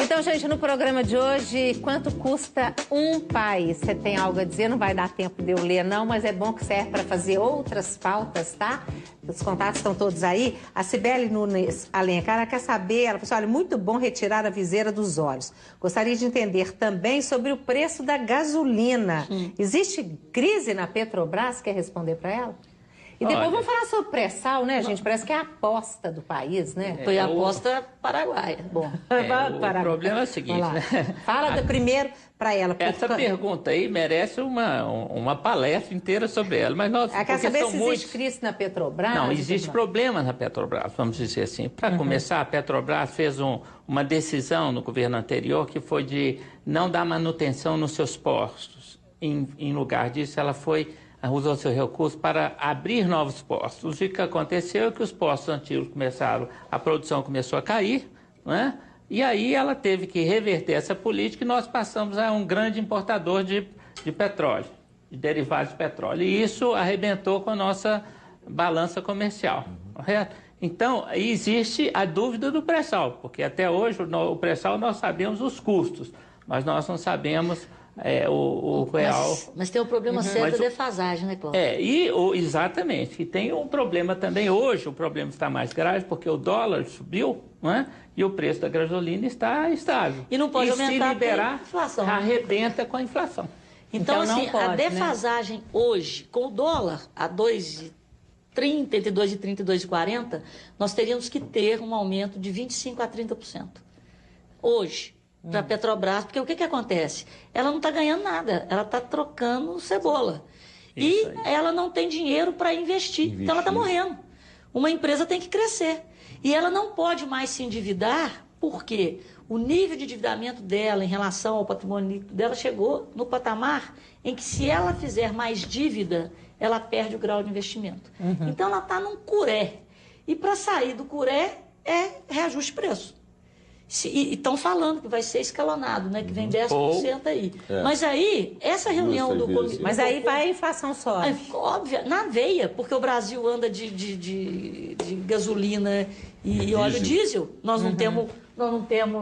Então, gente, no programa de hoje, quanto custa um país? Você tem algo a dizer? Não vai dar tempo de eu ler, não, mas é bom que serve para fazer outras pautas, tá? Os contatos estão todos aí. A Cibele Nunes Alencar, ela quer saber, ela falou assim, olha, muito bom retirar a viseira dos olhos. Gostaria de entender também sobre o preço da gasolina. Existe crise na Petrobras? Quer responder para ela? E depois vamos falar sobre o pré-sal, né, gente? Parece que é a aposta do país, né? Foi a aposta paraguaia. Bom, o problema é o seguinte, né? Fala primeiro para ela. Essa pergunta aí merece uma palestra inteira sobre ela. Mas nós, quer saber se existe crise na Petrobras? Não, existe problema na Petrobras, vamos dizer assim. Para começar, a Petrobras fez uma decisão no governo anterior que foi de não dar manutenção nos seus postos. Em lugar disso, ela usou seu recurso para abrir novos postos. O que aconteceu é que os postos antigos a produção começou a cair, né? E aí ela teve que reverter essa política e nós passamos a um grande importador de petróleo, de derivados de petróleo. E isso arrebentou com a nossa balança comercial, correto? Então, existe a dúvida do pré-sal, porque até hoje o pré-sal nós sabemos os custos, mas nós não sabemos o real. Mas tem um problema sério da defasagem, né, Cláudio? Exatamente. E tem um problema também hoje, o problema está mais grave porque o dólar subiu, né? E o preço da gasolina está estável. E não pode aumentar se liberar, a inflação. Arrebenta com a inflação. Então assim, pode, a defasagem hoje, com o dólar a 2,30, entre 2,30 e 2,40, nós teríamos que ter um aumento de 25% a 30%. Hoje. Para a Petrobras, porque o que acontece? Ela não está ganhando nada, ela está trocando cebola. E ela não tem dinheiro para investir, então ela está morrendo. Uma empresa tem que crescer. E ela não pode mais se endividar, porque o nível de endividamento dela em relação ao patrimônio líquido dela chegou no patamar em que, se ela fizer mais dívida, ela perde o grau de investimento. Então ela está num curé. E para sair do curé é reajuste de preço. E estão falando que vai ser escalonado, né? Que vem 10% aí. Mas aí, essa reunião do comitê... Mas aí vai a inflação só. Óbvio, na veia, porque o Brasil anda de gasolina e óleo diesel. Nós não temos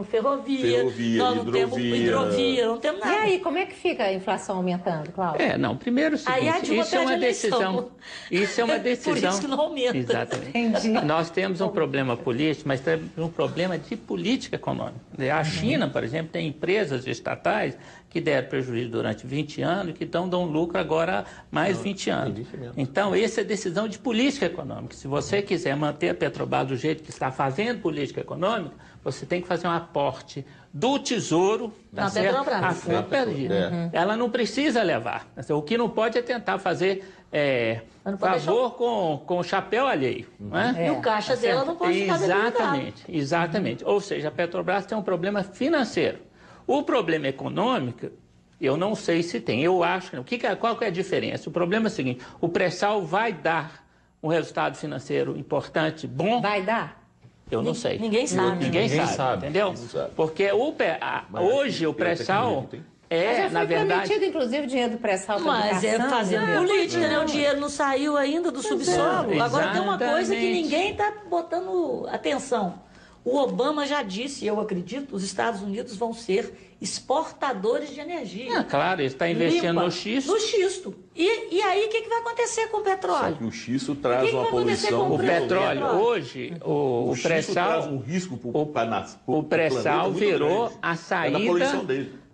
ferrovia, nós não temos hidrovia, não temos nada. E aí, como é que fica a inflação aumentando, Cláudio? Primeiro o seguinte, isso é uma decisão. Isso é uma decisão. Por isso que não aumenta. Exatamente. Entendi. Nós temos um problema político, mas temos um problema de política econômica. A China, por exemplo, tem empresas estatais que deram prejuízo durante 20 anos e que dão lucro agora há mais 20 anos. Então, essa é decisão de política econômica. Se você quiser manter a Petrobras do jeito que está fazendo política econômica, você tem que fazer um aporte do Tesouro na Petrobras. A fundo perdido. Ela não precisa levar. O que não pode é tentar fazer favor com o chapéu alheio. E o caixa dela não pode ficar debilitado. Exatamente. Ou seja, a Petrobras tem um problema financeiro. O problema econômico, eu não sei se tem. Eu acho que não. Qual que é a diferença? O problema é o seguinte, o pré-sal vai dar um resultado financeiro importante, bom? Vai dar? Eu não sei. Ninguém sabe. Ninguém sabe, entendeu? Porque hoje o pré-sal na verdade... prometido, inclusive, o dinheiro do pré-sal para Mas é fazendo política, né? O dinheiro não saiu ainda do subsolo. Agora tem uma coisa que ninguém está botando atenção. O Obama já disse, eu acredito, os Estados Unidos vão ser exportadores de energia. Claro, ele está investindo no xisto. No xisto. E aí, o que vai acontecer com o petróleo? Só que o xisto traz uma poluição... O petróleo, hoje, o pré-sal... traz um risco para o pré-sal virou a saída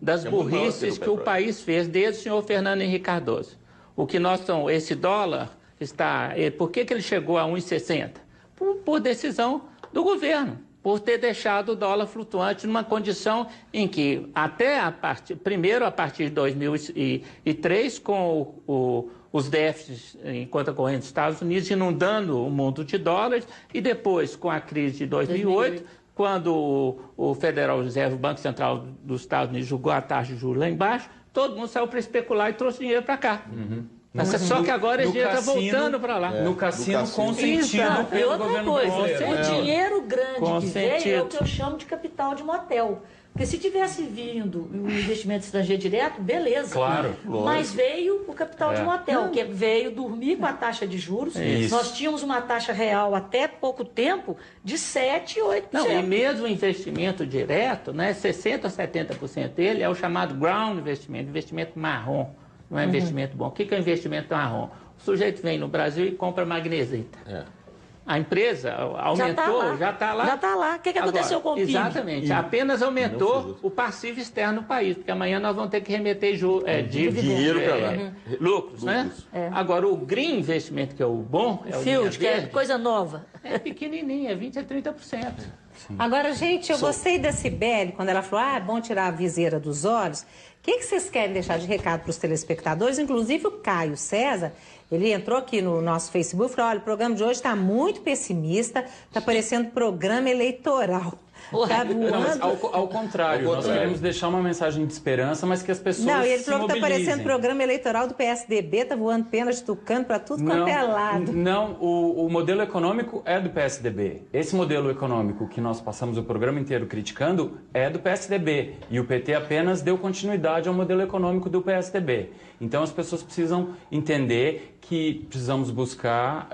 das burrices que o país fez desde o senhor Fernando Henrique Cardoso. O que nós estamos... Esse dólar está... Por que ele chegou a 1,60? Por decisão do governo. por ter deixado o dólar flutuante numa condição em que, primeiro a partir de 2003, com os déficits em conta corrente dos Estados Unidos inundando o mundo de dólares, e depois com a crise de 2008, quando o Federal Reserve, o Banco Central dos Estados Unidos, jogou a taxa de juros lá embaixo, todo mundo saiu para especular e trouxe dinheiro para cá. Só que agora esse dinheiro está voltando para lá. No cassino consentido pelo governo brasileiro. O dinheiro grande que veio é o que eu chamo de capital de motel. Porque se tivesse vindo o investimento estrangeiro direto, beleza. Claro. Mas veio o capital de motel, que veio dormir com a taxa de juros. Isso. Nós tínhamos uma taxa real até pouco tempo de 7%, 8%. Não, e mesmo o investimento direto, né, 60% a 70% dele é o chamado ground investimento, investimento marrom. Não é investimento bom. O que é investimento marrom? O sujeito vem no Brasil e compra magnesita. A empresa aumentou, já está lá. Já está lá. O que aconteceu com o PIB? Exatamente. Apenas aumentou o passivo externo do país, porque amanhã nós vamos ter que remeter dinheiro para lá. Lucros, né? Agora, o green investimento, que é o bom, o field, que é coisa nova. É pequenininho, é 20% a 30%. Sim. Agora, gente, eu gostei da Cibele, quando ela falou, é bom tirar a viseira dos olhos. O que vocês querem deixar de recado para os telespectadores? Inclusive o Caio César, ele entrou aqui no nosso Facebook e falou, olha, o programa de hoje está muito pessimista, está parecendo programa eleitoral. Tá voando. Ao contrário, nós queremos deixar uma mensagem de esperança, mas que as pessoas se mobilizem. Não, ele falou que está parecendo programa eleitoral do PSDB, está voando pena de tucano para tudo quanto é lado. Não, o modelo econômico é do PSDB. Esse modelo econômico que nós passamos o programa inteiro criticando é do PSDB. E o PT apenas deu continuidade ao modelo econômico do PSDB. Então as pessoas precisam entender que precisamos buscar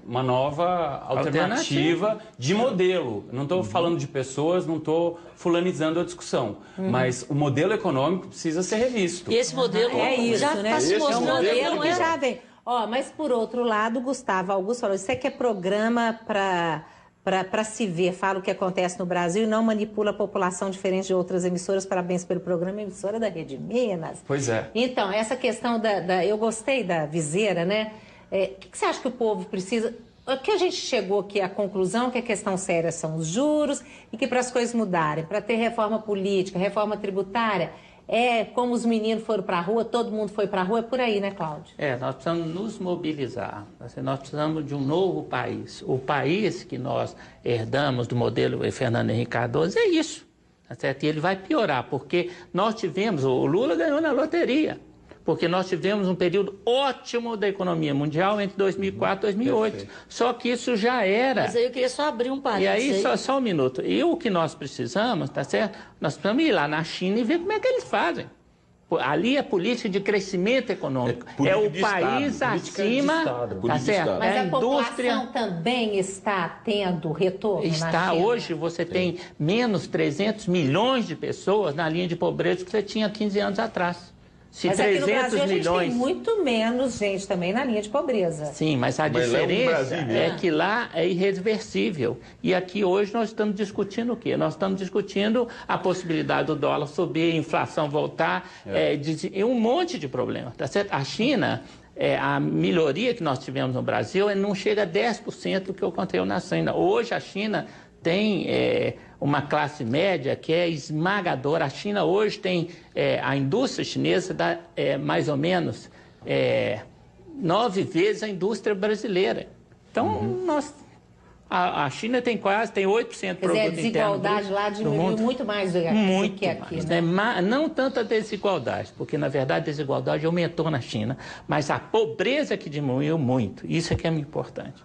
uma nova alternativa de modelo. Não estou falando de pessoas, não estou fulanizando a discussão, mas o modelo econômico precisa ser revisto. E esse modelo já está se mostrando. É um modelo que já vem. Mas por outro lado, Gustavo Augusto falou, isso aqui é programa para se ver, fala o que acontece no Brasil e não manipula a população diferente de outras emissoras. Parabéns pelo programa, emissora da Rede Minas. Pois é. Então, essa questão eu gostei da viseira, né? O que você acha que o povo precisa? O que a gente chegou aqui à conclusão que a questão séria são os juros e que para as coisas mudarem, para ter reforma política, reforma tributária, como os meninos foram para a rua, todo mundo foi para a rua, é por aí, né, Cláudio? Nós precisamos nos mobilizar, nós precisamos de um novo país. O país que nós herdamos do modelo Fernando Henrique Cardoso é isso, tá certo? E ele vai piorar, porque nós tivemos, o Lula ganhou na loteria, porque nós tivemos um período ótimo da economia mundial entre 2004 e 2008. Perfeito. Só que isso já era... Mas aí eu queria só abrir um parênteses. E aí, só um minuto. E o que nós precisamos, tá certo? Nós precisamos ir lá na China e ver como é que eles fazem. Ali é política de crescimento econômico. É o país acima, tá certo? Mas a população também está tendo retorno na China? Hoje você tem menos 300 milhões de pessoas na linha de pobreza que você tinha 15 anos atrás. Mas aqui no Brasil a gente tem muito menos gente também na linha de pobreza. Sim, mas a diferença é que lá é irreversível. E aqui hoje nós estamos discutindo o quê? Nós estamos discutindo a possibilidade do dólar subir, a inflação voltar, um monte de problemas, tá certo? A China, a melhoria que nós tivemos no Brasil não chega a 10% do que aconteceu na China. Hoje a China tem uma classe média que é esmagadora. A China hoje tem, a indústria chinesa dá mais ou menos 9 vezes a indústria brasileira. Então, a China tem 8% do produto interno. A desigualdade lá diminuiu muito mais do que aqui. Mais, né? Não tanta desigualdade, porque na verdade a desigualdade aumentou na China, mas a pobreza que diminuiu muito. Isso é que é importante.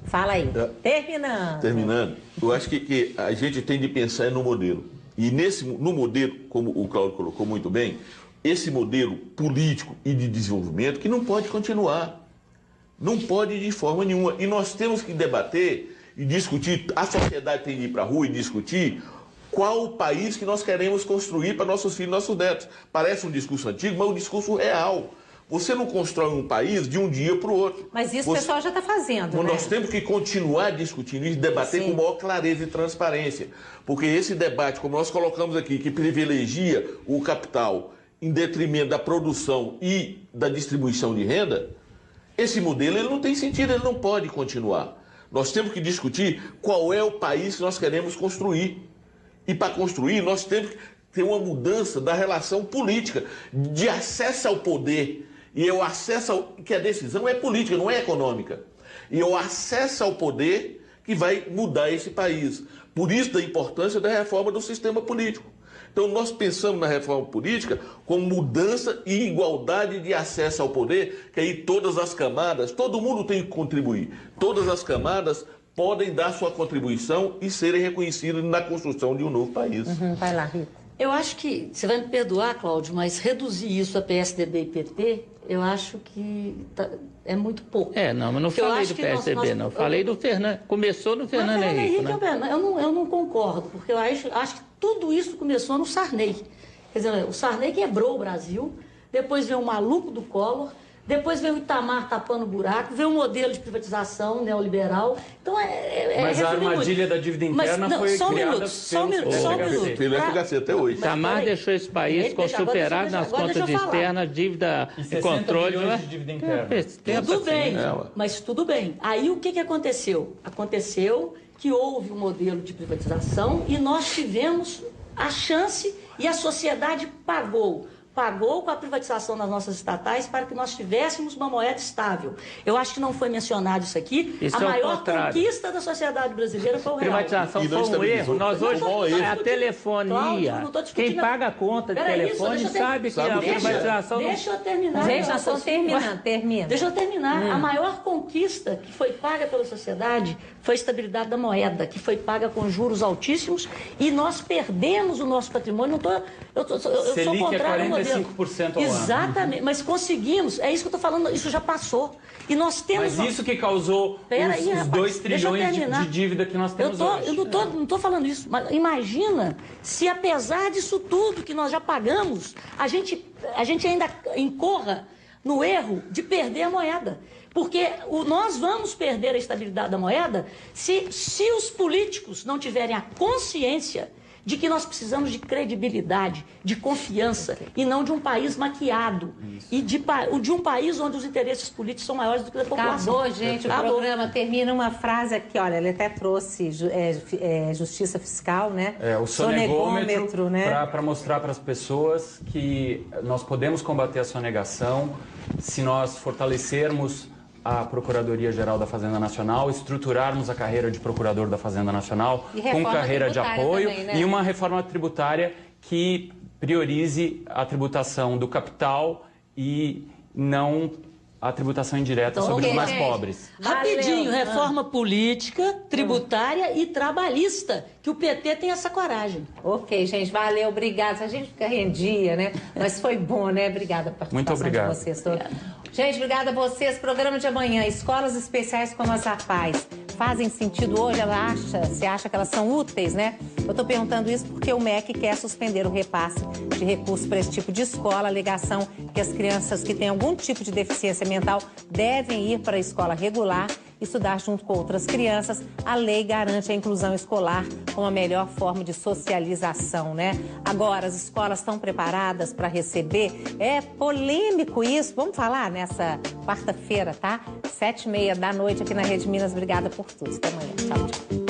Fala aí. Terminando. Eu acho que a gente tem de pensar no modelo. E no modelo, como o Cláudio colocou muito bem, esse modelo político e de desenvolvimento que não pode continuar. Não pode de forma nenhuma. E nós temos que debater e discutir, a sociedade tem de ir para a rua e discutir qual o país que nós queremos construir para nossos filhos e nossos netos. Parece um discurso antigo, mas é um discurso real. Você não constrói um país de um dia para o outro. Mas isso o pessoal já está fazendo, né? Nós temos que continuar discutindo e debater com maior clareza e transparência. Porque esse debate, como nós colocamos aqui, que privilegia o capital em detrimento da produção e da distribuição de renda, esse modelo ele não tem sentido, ele não pode continuar. Nós temos que discutir qual é o país que nós queremos construir. E para construir, nós temos que ter uma mudança da relação política, de acesso ao poder. E o acesso que a decisão é política, não é econômica. E o acesso ao poder que vai mudar esse país. Por isso da importância da reforma do sistema político. Então nós pensamos na reforma política como mudança e igualdade de acesso ao poder, que aí todas as camadas, todo mundo tem que contribuir. Todas as camadas podem dar sua contribuição e serem reconhecidas na construção de um novo país. Vai lá, Rita. Eu acho que, você vai me perdoar, Cláudio, mas reduzir isso a PSDB e PT, eu acho que é muito pouco. Não, mas não falei do PSDB, não. Falei do Fernando. Começou no Fernando Henrique, né? Eu não concordo, porque eu acho que tudo isso começou no Sarney. Quer dizer, o Sarney quebrou o Brasil, depois veio o maluco do Collor, depois veio o Itamar tapando o buraco, veio o modelo de privatização neoliberal. Então, mas a armadilha da dívida interna foi criada só um minuto. Pelo FHC até hoje. Itamar deixou esse país com superávit nas contas externas, dívida e controle. De dívida interna. Tudo bem, mas tudo bem. Aí o que aconteceu? Aconteceu que houve um modelo de privatização e nós tivemos a chance e a sociedade pagou com a privatização das nossas estatais para que nós tivéssemos uma moeda estável. Eu acho que não foi mencionado isso aqui. Isso a maior conquista da sociedade brasileira foi o real. Privatização foi um erro. Nós hoje, a telefonia, quem paga a conta de telefone sabe que a privatização... Deixa eu terminar. Gente, nós estamos terminando. Deixa eu terminar. A maior conquista que foi paga pela sociedade foi a estabilidade da moeda, que foi paga com juros altíssimos e nós perdemos o nosso patrimônio. Eu sou contrário ao modelo. 45% ao ano. Exatamente, mas conseguimos, é isso que eu estou falando, isso já passou. E nós temos... Mas isso que causou os 2 trilhões de dívida que nós temos hoje. Eu não estou falando isso, mas imagina se apesar disso tudo que nós já pagamos, a gente ainda incorra no erro de perder a moeda. Porque nós vamos perder a estabilidade da moeda se os políticos não tiverem a consciência de que nós precisamos de credibilidade, de confiança, e não de um país maquiado. E de um país onde os interesses políticos são maiores do que a da população. Acabou, gente. O programa termina uma frase aqui, olha, ele até trouxe justiça fiscal, né? O sonegômetro, né? Para mostrar para as pessoas que nós podemos combater a sonegação se nós fortalecermos a Procuradoria-Geral da Fazenda Nacional, estruturarmos a carreira de Procurador da Fazenda Nacional com carreira de apoio também, né? E uma reforma tributária que priorize a tributação do capital e não a tributação indireta sobre os mais pobres. Rapidinho, reforma política, tributária e trabalhista, que o PT tem essa coragem. Ok, gente, valeu, obrigada. A gente fica rendia, né? Mas foi bom, né? Obrigada pela participação de vocês todos. Gente, obrigada a vocês. Programa de amanhã, escolas especiais como as APAES. Fazem sentido hoje? Você acha que elas são úteis, né? Eu estou perguntando isso porque o MEC quer suspender o repasse de recursos para esse tipo de escola. A alegação que as crianças que têm algum tipo de deficiência mental devem ir para a escola regular, estudar junto com outras crianças. A lei garante a inclusão escolar como a melhor forma de socialização, né? Agora, as escolas estão preparadas para receber? É polêmico isso. Vamos falar nessa quarta-feira, tá? 7h30 da noite aqui na Rede Minas. Obrigada por tudo. Até amanhã. Tchau, tchau.